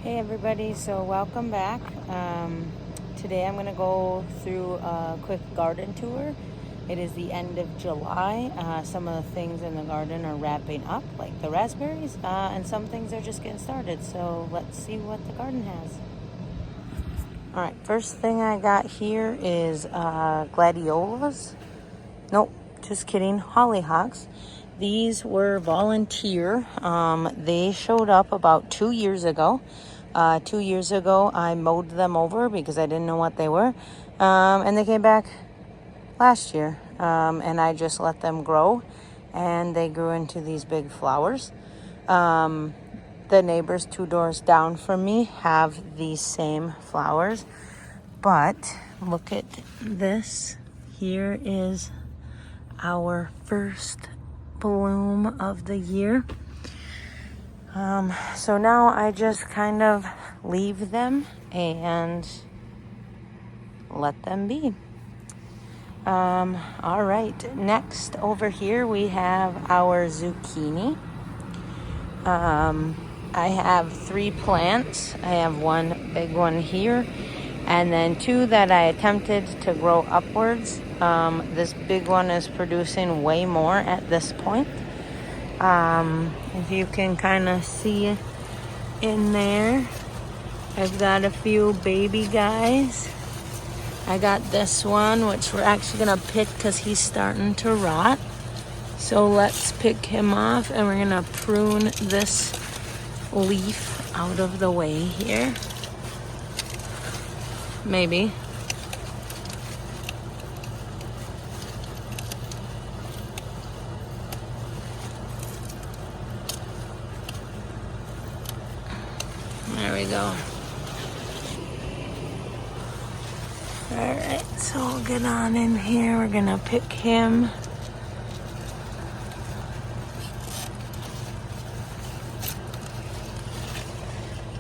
Hey everybody, so welcome back. Today I'm going to go through a quick garden tour. It is the end of July. Some of the things in the garden are wrapping up, like the raspberries, and some things are just getting started. So let's see what the garden has. Alright, first thing I got here is gladiolas. Nope, just kidding, hollyhocks. These were volunteer. They showed up about 2 years ago. 2 years ago, I mowed them over because I didn't know what they were. And they came back last year. And I just let them grow. And they grew into these big flowers. The neighbors 2 doors down from me have these same flowers. But look at this. Here is our first bloom of the year. So now I just kind of leave them and let them be. All right, next over here we have our zucchini. I have 3 plants. I have one big one here and then 2 that I attempted to grow upwards. This big one is producing way more at this point. If you can kind of see in there, I've got a few baby guys. I got this one, which we're actually gonna pick because he's starting to rot. So let's pick him off and we're gonna prune this leaf out of the way here. Maybe. There we go. Alright, so we'll get on in here. We're gonna pick him.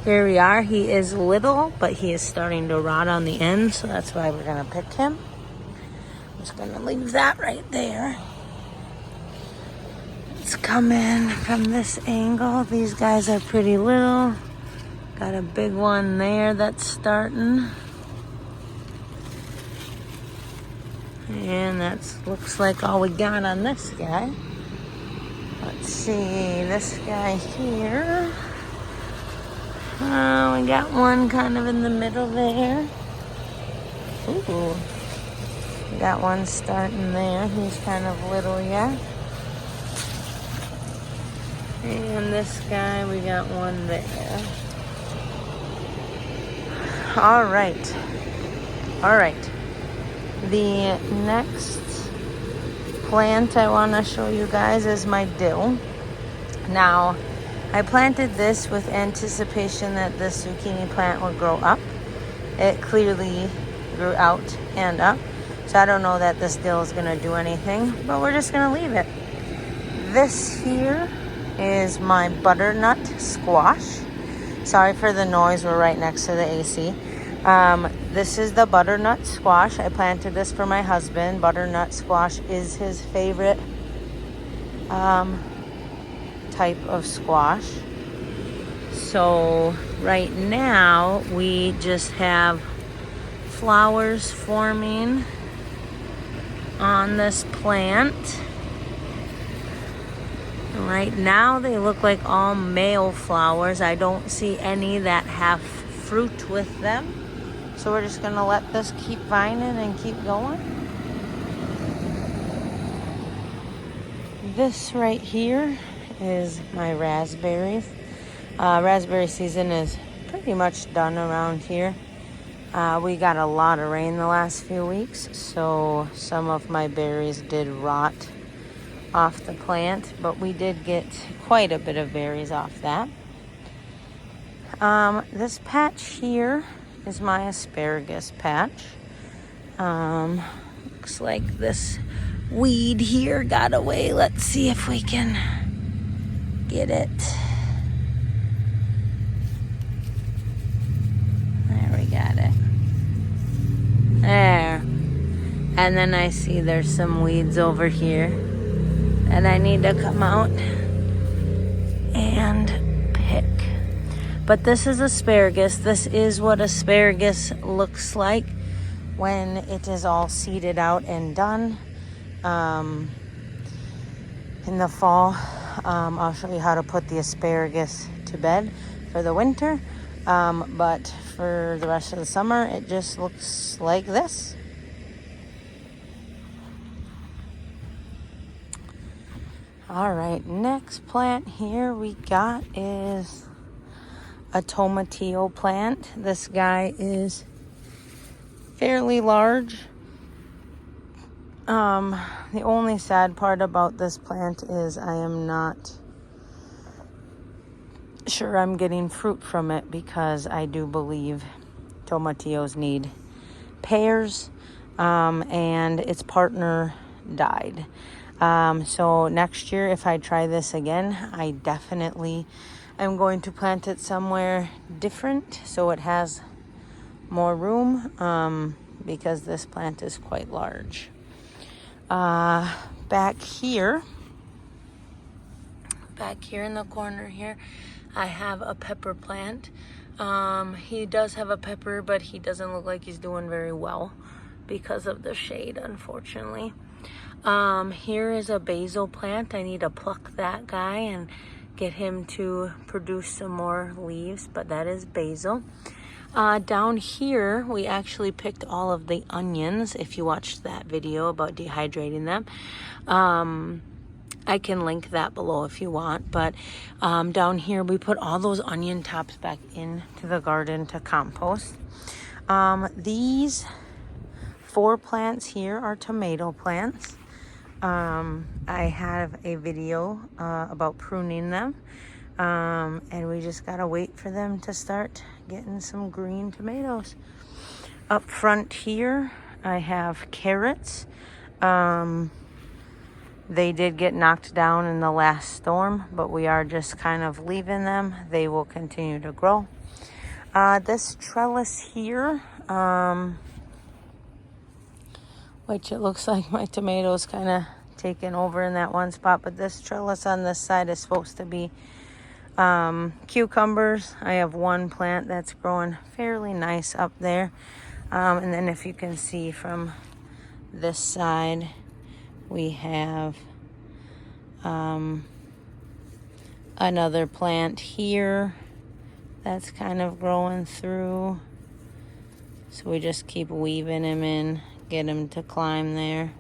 Here we are. He is little, but he is starting to rot on the end, so that's why we're gonna pick him. I'm just gonna leave that right there. Let's come in from this angle. These guys are pretty little. Got a big one there that's starting. And that looks like all we got on this guy. Let's see, this guy here. We got one kind of in the middle there. Ooh. We got one starting there. He's kind of little yet. And this guy, we got one there. All right. The next plant I want to show you guys is my dill. Now, I planted this with anticipation that this zucchini plant would grow up. It clearly grew out and up. So I don't know that this dill is going to do anything, but we're just going to leave it. This here is my butternut squash. Sorry for the noise, we're right next to the AC. This is the butternut squash. I planted this for my husband. Butternut squash is his favorite type of squash. So right now we just have flowers forming on this plant. Right now they look like all male flowers. I don't see any that have fruit with them. So we're just gonna let this keep vining and keep going. This right here is my raspberries. Raspberry season is pretty much done around here. We got a lot of rain the last few weeks, so some of my berries did rot off the plant, but we did get quite a bit of berries off that. This patch here is my asparagus patch. Looks like this weed here got away. Let's see if we can get it. There, we got it. There. And then I see there's some weeds over here that I need to come out and pick. But this is asparagus. This is what asparagus looks like when it is all seeded out and done. In the fall, I'll show you how to put the asparagus to bed for the winter. But for the rest of the summer, it just looks like this. All right, next plant here we got is a tomatillo plant. This guy is fairly large. The only sad part about this plant is I am not sure I'm getting fruit from it, because I do believe tomatillos need pears, and its partner died. So next year, if I try this again, I definitely am going to plant it somewhere different so it has more room, because this plant is quite large. Back here in the corner here, I have a pepper plant. He does have a pepper, but he doesn't look like he's doing very well because of the shade, unfortunately. Here is a basil plant. I need to pluck that guy and get him to produce some more leaves, but that is basil. Down here, we actually picked all of the onions. If you watched that video about dehydrating them, I can link that below if you want. But down here, we put all those onion tops back into the garden to compost. These 4 plants here are tomato plants. I have a video about pruning them. And we just gotta wait for them to start getting some green tomatoes. Up front here, I have carrots. They did get knocked down in the last storm, but we are just kind of leaving them. They will continue to grow. This trellis here, which it looks like my tomatoes kind of taken over in that one spot, but this trellis on this side is supposed to be cucumbers. I have one plant that's growing fairly nice up there. And then if you can see from this side, we have another plant here that's kind of growing through. So we just keep weaving him in, get him to climb there.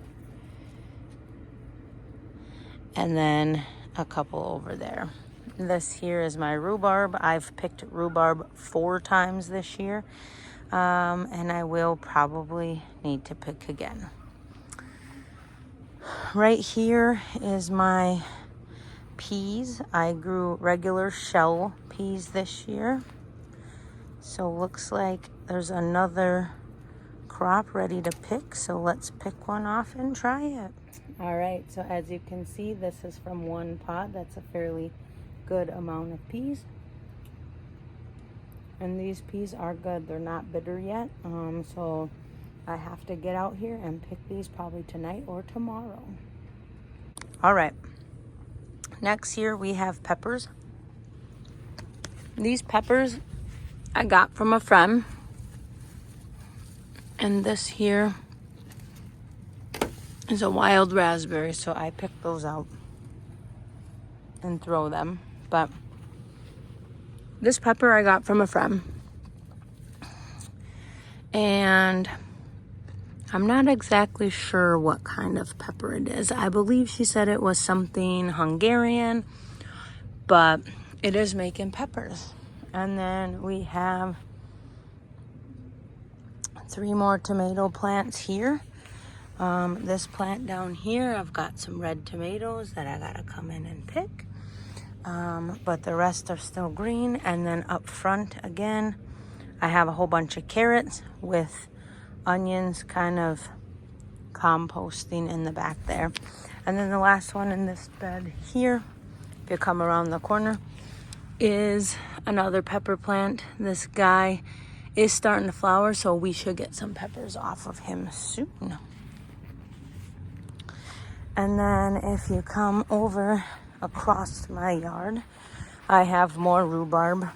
And then a couple over there. This here is my rhubarb. I've picked rhubarb 4 times this year, and I will probably need to pick again. Right here is my peas. I grew regular shell peas this year. So looks like there's another crop ready to pick. So let's pick one off and try it. All right, so as you can see, this is from one pot. That's a fairly good amount of peas. And these peas are good. They're not bitter yet. So I have to get out here and pick these probably tonight or tomorrow. All right. Next here we have peppers. These peppers I got from a friend. And this here is a wild raspberry, so I picked those out and throw them. But this pepper I got from a friend. And I'm not exactly sure what kind of pepper it is. I believe she said it was something Hungarian, but it is making peppers. And then we have 3 more tomato plants here. This plant down here, I've got some red tomatoes that I gotta come in and pick. But the rest are still green. And then up front again, I have a whole bunch of carrots with onions kind of composting in the back there. And then the last one in this bed here, if you come around the corner, is another pepper plant. This guy is starting to flower, so we should get some peppers off of him soon. And then if you come over across my yard, I have more rhubarb.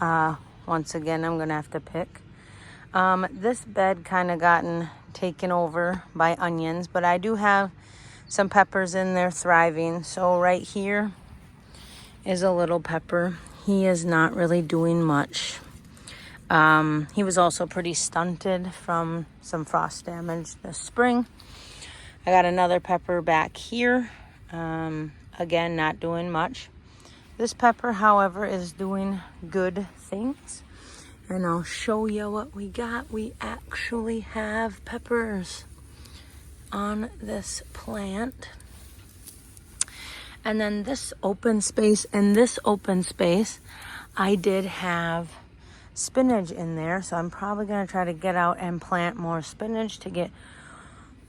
Once again, I'm gonna have to pick. This bed kind of gotten taken over by onions, but I do have some peppers in there thriving. So right here is a little pepper. He is not really doing much. He was also pretty stunted from some frost damage this spring. I got another pepper back here. Again, not doing much. This pepper, however, is doing good things. And I'll show you what we got. We actually have peppers on this plant. And then this open space, I did have spinach in there. So I'm probably going to try to get out and plant more spinach to get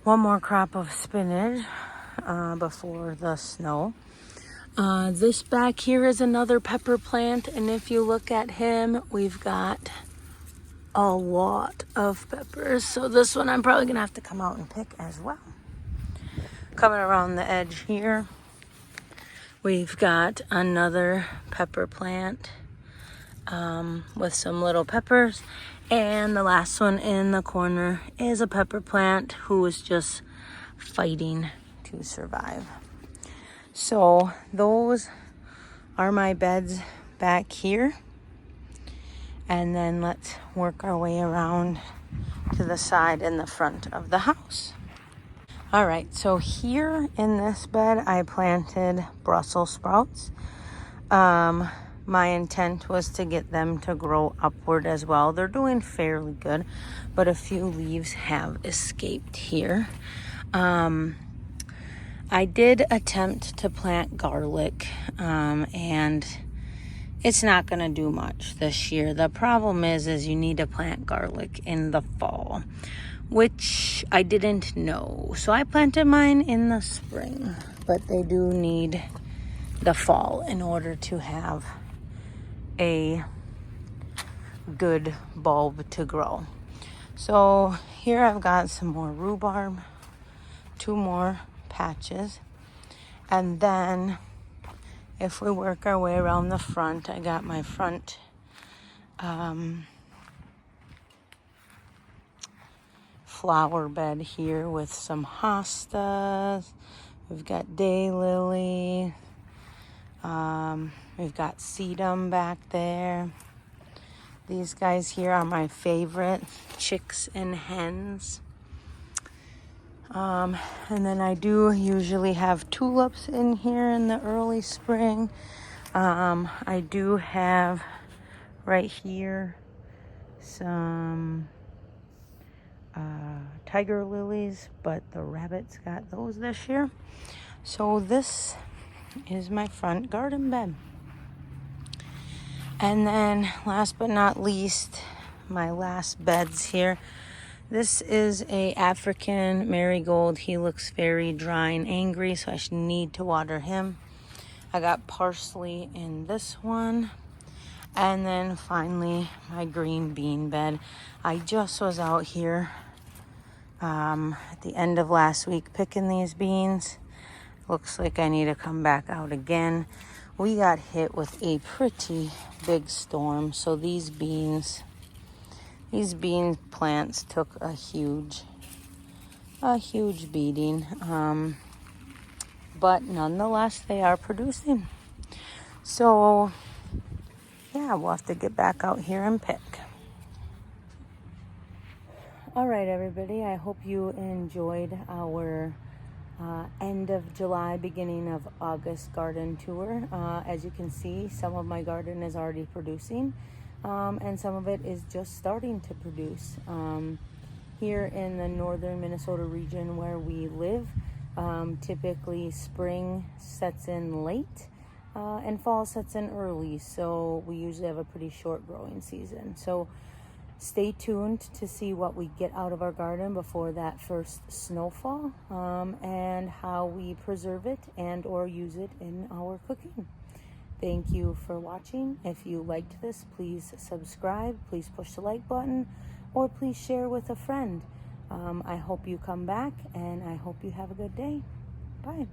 one more crop of spinach before the snow. This back here is another pepper plant, and if you look at him, we've got a lot of peppers. So this one I'm probably gonna have to come out and pick as well. Coming around the edge here, we've got another pepper plant with some little peppers, and the last one in the corner is a pepper plant who is just fighting to survive. So those are my beds back here. And then let's work our way around to the side and the front of the house. All right, so here in this bed, I planted Brussels sprouts. My intent was to get them to grow upward as well. They're doing fairly good, but a few leaves have escaped here. I did attempt to plant garlic, and it's not going to do much this year. The problem is you need to plant garlic in the fall, which I didn't know. So I planted mine in the spring, but they do need the fall in order to have a good bulb to grow. So here I've got some more rhubarb, 2 more patches, and then if we work our way around the front, I got my front flower bed here with some hostas. We've got daylily. We've got sedum back there. These guys here are my favorite, chicks and hens. And then I do usually have tulips in here in the early spring. I do have right here some tiger lilies, but the rabbits got those this year. So this is my front garden bed. And then last but not least, my last beds here. This is a African marigold. He looks very dry and angry, so I should need to water him. I got parsley in this one. And then finally, my green bean bed. I just was out here at the end of last week picking these beans. Looks like I need to come back out again. We got hit with a pretty big storm, so these bean plants took a huge beating. But nonetheless, they are producing. So yeah, we'll have to get back out here and pick. All right, everybody, I hope you enjoyed our end of July, beginning of August garden tour. As you can see, some of my garden is already producing, and some of it is just starting to produce. Here in the northern Minnesota region where we live, typically spring sets in late and fall sets in early, so we usually have a pretty short growing season. So stay tuned to see what we get out of our garden before that first snowfall, and how we preserve it and or use it in our cooking. Thank you for watching. If you liked this, please subscribe, please push the like button, or please share with a friend. I hope you come back, and I hope you have a good day. Bye.